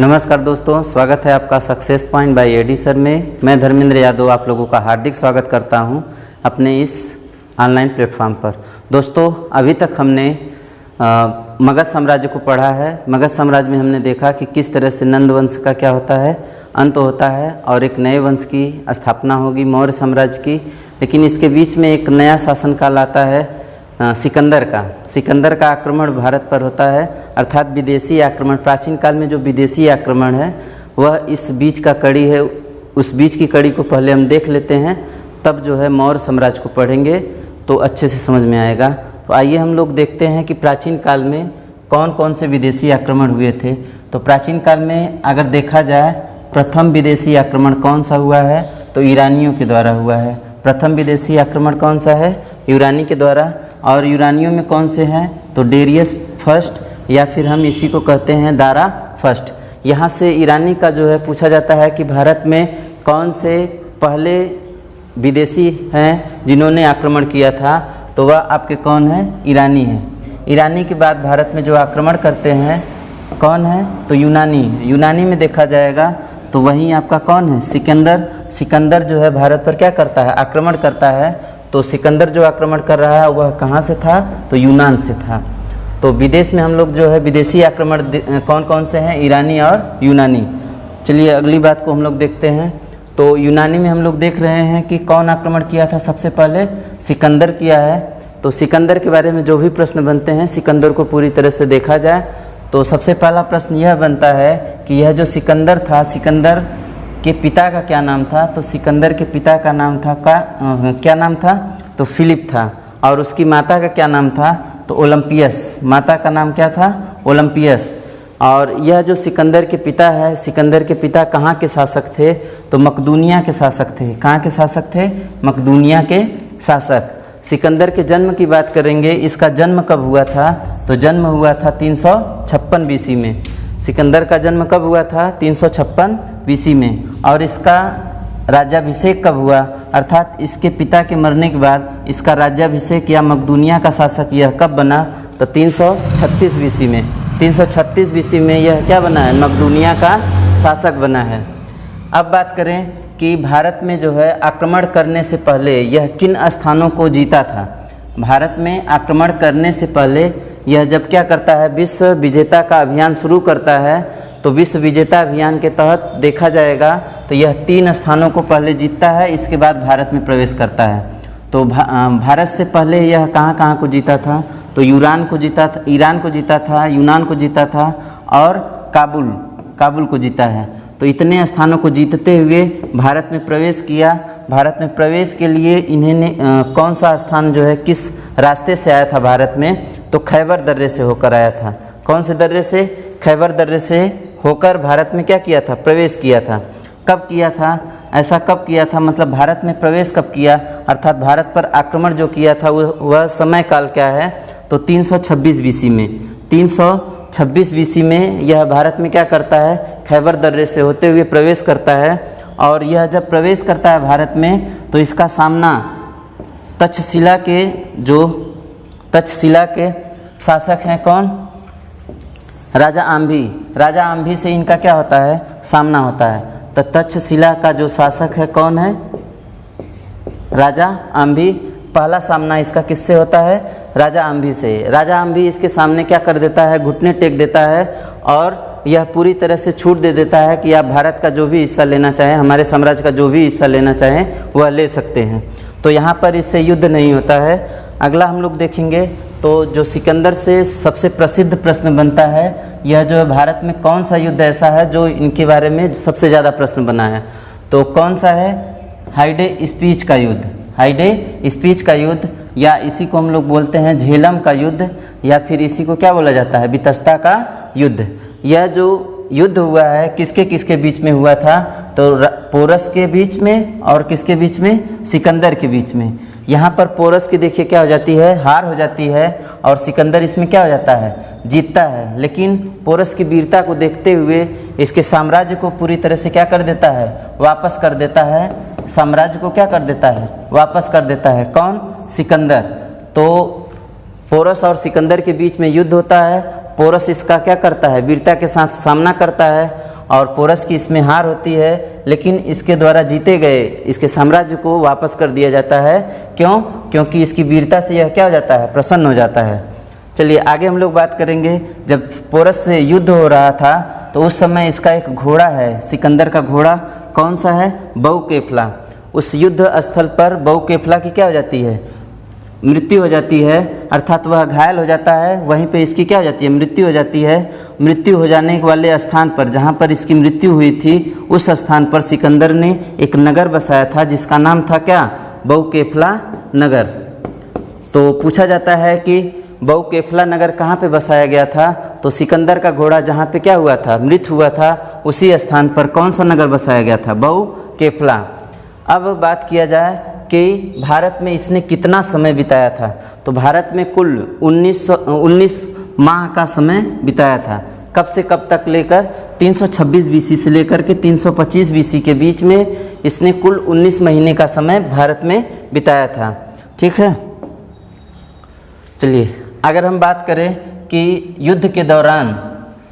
नमस्कार दोस्तों, स्वागत है आपका success point by AD sir में। मैं धर्मेंद्र यादव आप लोगों का हार्दिक स्वागत करता हूं अपने इस ऑनलाइन प्लेटफॉर्म पर। दोस्तों, अभी तक हमने मगध साम्राज्य को पढ़ा है। मगध साम्राज्य में हमने देखा कि किस तरह से नंद वंश का क्या होता है, अंत होता है और एक नए वंश की स्थापना होगी, मौर्य साम्राज्य की। लेकिन इसके बीच में एक नया शासनकाल आता है सिकंदर का आक्रमण भारत पर होता है, अर्थात विदेशी आक्रमण। प्राचीन काल में जो विदेशी आक्रमण है वह इस बीच का कड़ी है। उस बीच की कड़ी को पहले हम देख लेते हैं, तब जो है मौर्य साम्राज्य को पढ़ेंगे तो अच्छे से समझ में आएगा। तो आइए हम लोग देखते हैं कि प्राचीन काल में कौन कौन से विदेशी आक्रमण हुए थे। तो प्राचीन काल में अगर देखा जाए, प्रथम विदेशी आक्रमण कौन सा हुआ है तो ईरानियों के द्वारा हुआ है। प्रथम विदेशी आक्रमण कौन सा है? यूनानी के द्वारा। और यूनानियों में कौन से हैं तो डेरियस फर्स्ट, या फिर हम इसी को कहते हैं दारा फर्स्ट। यहाँ से ईरानी का जो है पूछा जाता है कि भारत में कौन से पहले विदेशी हैं जिन्होंने आक्रमण किया था, तो वह आपके कौन है? ईरानी है। ईरानी के बाद भारत में जो आक्रमण करते हैं कौन है तो यूनानी है। यूनानी में देखा जाएगा तो वहीं आपका कौन है? सिकंदर जो है भारत पर क्या करता है? आक्रमण करता है। तो सिकंदर जो आक्रमण कर रहा है वह कहाँ से था तो यूनान से था। तो विदेश में हम लोग जो है विदेशी आक्रमण कौन कौन से हैं? ईरानी और यूनानी। चलिए अगली बात को हम लोग देखते हैं। तो यूनानी में हम लोग देख रहे हैं कि कौन आक्रमण किया था सबसे पहले? सिकंदर किया है। तो सिकंदर के बारे में जो भी प्रश्न बनते हैं, सिकंदर को पूरी तरह से देखा जाए तो सबसे पहला प्रश्न यह बनता है कि यह जो सिकंदर था, सिकंदर के पिता का क्या नाम था? तो सिकंदर के पिता का नाम था क्या नाम था तो फिलिप था। और उसकी माता का क्या नाम था तो ओलंपियस। माता का नाम क्या था? ओलंपियस। और यह जो सिकंदर के पिता है, सिकंदर के पिता कहाँ के शासक थे तो मकदूनिया के शासक थे। कहाँ के शासक थे? मकदूनिया के शासक। सिकंदर के जन्म की बात करेंगे, इसका जन्म कब हुआ था तो जन्म हुआ था 356 बीसी में। सिकंदर का जन्म कब हुआ था? 356 बीसी में। और इसका राज्याभिषेक कब हुआ, अर्थात इसके पिता के मरने के बाद इसका राज्याभिषेक या मकदूनिया का शासक यह कब बना तो 336 बीसी में। 336 बीसी में यह क्या बना है? मकदूनिया का शासक बना है। अब बात करें कि भारत में जो है आक्रमण करने से पहले यह किन स्थानों को जीता था। भारत में आक्रमण करने से पहले यह जब क्या करता है, विश्व विजेता का अभियान शुरू करता है, तो विश्व विजेता अभियान के तहत देखा जाएगा तो यह 3 स्थानों को पहले जीतता है, इसके बाद भारत में प्रवेश करता है। तो भारत से पहले यह कहाँ कहाँ को जीता था तो ईरान को जीता था, यूनान को जीता था और काबुल को जीता है। तो इतने स्थानों को जीतते हुए भारत में प्रवेश किया। भारत में प्रवेश के लिए इन्हें कौन सा स्थान जो है किस रास्ते से आया था भारत में तो खैबर दर्रे से होकर आया था। कौन से दर्रे से? खैबर दर्रे से होकर भारत में क्या किया था? प्रवेश किया था। कब किया था? ऐसा कब किया था मतलब भारत में प्रवेश कब किया, अर्थात भारत पर आक्रमण जो किया था वह समय काल क्या है तो 326 बीसी में। 326 बीसी में यह भारत में क्या करता है? खैबर दर्रे से होते हुए प्रवेश करता है। और यह जब प्रवेश करता है भारत में तो इसका सामना तक्षशिला के शासक हैं कौन? राजा आम्भी से इनका क्या होता है? सामना होता है। तो तक्षशिला का जो शासक है कौन है? राजा आम्भी। पहला सामना इसका किससे होता है? राजा आम्भी से। राजा आम्भी इसके सामने क्या कर देता है? घुटने टेक देता है और यह पूरी तरह से छूट दे देता है कि आप भारत का जो भी हिस्सा लेना चाहें, हमारे साम्राज्य का जो भी हिस्सा लेना चाहें वह ले सकते हैं। तो यहाँ पर इससे युद्ध नहीं होता है। अगला हम लोग देखेंगे तो जो सिकंदर से सबसे प्रसिद्ध प्रश्न बनता है, यह जो है भारत में कौन सा युद्ध ऐसा है जो इनके बारे में सबसे ज़्यादा प्रश्न बना है तो कौन सा है? हाइडे स्पीच का युद्ध, या इसी को हम लोग बोलते हैं झेलम का युद्ध, या फिर इसी को क्या बोला जाता है? वितस्ता का युद्ध। यह जो युद्ध हुआ है किसके किसके बीच में हुआ था तो पोरस के बीच में और किसके बीच में? सिकंदर के बीच में। यहाँ पर पोरस की देखिए क्या हो जाती है? हार हो जाती है और सिकंदर इसमें क्या हो जाता है? जीतता है। लेकिन पोरस की वीरता को देखते हुए इसके साम्राज्य को पूरी तरह से क्या कर देता है? वापस कर देता है। साम्राज्य को क्या कर देता है? वापस कर देता है। कौन? सिकंदर। तो पोरस और सिकंदर के बीच में युद्ध होता है। पोरस इसका क्या करता है, वीरता के साथ सामना करता है और पोरस की इसमें हार होती है, लेकिन इसके द्वारा जीते गए इसके साम्राज्य को वापस कर दिया जाता है। क्यों? क्योंकि इसकी वीरता से यह क्या हो जाता है, प्रसन्न हो जाता है। चलिए आगे हम लोग बात करेंगे। जब पोरस से युद्ध हो रहा था तो उस समय इसका एक घोड़ा है, सिकंदर का घोड़ा कौन सा है, बहुकेफला। उस युद्ध स्थल पर बहुकेफला की क्या हो जाती है, मृत्यु हो जाती है, अर्थात वह घायल हो जाता है। वहीं पे इसकी क्या हो जाती है, मृत्यु हो जाती है। मृत्यु हो जाने वाले स्थान पर, जहाँ पर इसकी मृत्यु हुई थी, उस स्थान पर सिकंदर ने एक नगर बसाया था जिसका नाम था क्या, बहुकेफला नगर। तो पूछा जाता है कि बहुकेफला नगर कहाँ पे बसाया गया था, तो सिकंदर का घोड़ा जहाँ पे क्या हुआ था, मृत हुआ था, उसी स्थान पर कौन सा नगर बसाया गया था, बहुकेफला। अब बात किया जाए कि भारत में इसने कितना समय बिताया था, तो भारत में कुल 19 माह का समय बिताया था। कब से कब तक लेकर 326 बीसी से लेकर के 325 बीसी के बीच में इसने कुल 19 महीने का समय भारत में बिताया था। ठीक है, चलिए अगर हम बात करें कि युद्ध के दौरान,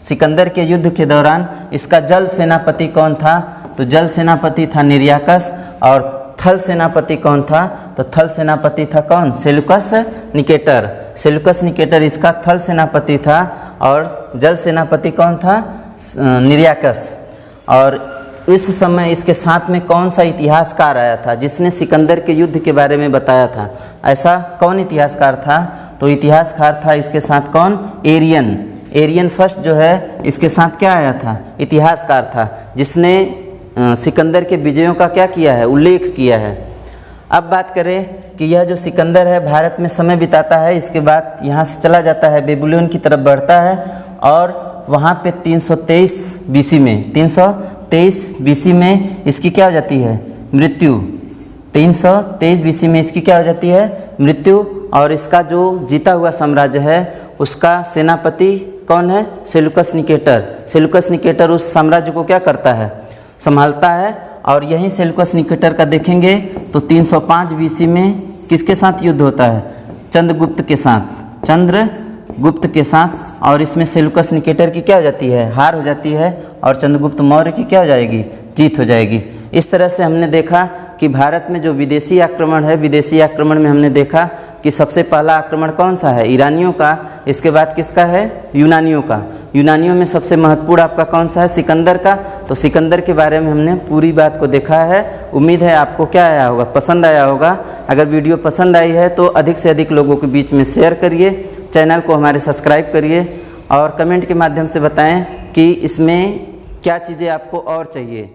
सिकंदर के युद्ध के दौरान इसका जल सेनापति कौन था, तो जल सेनापति था निर्याकस। और थल सेनापति कौन था, तो थल सेनापति था कौन, सेल्यूकस निकेटर। सेल्यूकस निकेटर इसका थल सेनापति था और जल सेनापति कौन था, निर्याकस। और इस समय इसके साथ में कौन सा इतिहासकार आया था जिसने सिकंदर के युद्ध के बारे में बताया था, ऐसा कौन इतिहासकार था, तो इतिहासकार था इसके साथ कौन, एरियन। एरियन फर्स्ट जो है इसके साथ क्या आया था, इतिहासकार था, जिसने सिकंदर के विजयों का क्या किया है, उल्लेख किया है। अब बात करें कि यह जो सिकंदर है भारत में समय बिताता है, इसके बाद यहाँ से चला जाता है बेबीलोन की तरफ बढ़ता है और वहाँ पे 323 बीसी में 323 बीसी में इसकी क्या हो जाती है, मृत्यु। 323 बीसी में इसकी क्या हो जाती है, मृत्यु। और इसका जो जीता हुआ साम्राज्य है उसका सेनापति कौन है, सेल्यूकस निकेटर। सेल्यूकस निकेटर उस साम्राज्य को क्या करता है, संभालता है। और यहीं सेल्यूकस निकेटर का देखेंगे तो 305 बीसी में किसके साथ युद्ध होता है, चंद्रगुप्त के साथ, चंद्रगुप्त के साथ। और इसमें सेल्यूकस निकेटर की क्या हो जाती है, हार हो जाती है और चंद्रगुप्त मौर्य की क्या हो जाएगी, जीत हो जाएगी। इस तरह से हमने देखा कि भारत में जो विदेशी आक्रमण है, विदेशी आक्रमण में हमने देखा कि सबसे पहला आक्रमण कौन सा है, ईरानियों का। इसके बाद किसका है, यूनानियों का। यूनानियों में सबसे महत्वपूर्ण आपका कौन सा है, सिकंदर का। तो सिकंदर के बारे में हमने पूरी बात को देखा है। उम्मीद है आपको क्या आया होगा, पसंद आया होगा। अगर वीडियो पसंद आई है तो अधिक से अधिक लोगों के बीच में शेयर करिए, चैनल को हमारे सब्सक्राइब करिए और कमेंट के माध्यम से बताएं कि इसमें क्या चीज़ें आपको और चाहिए।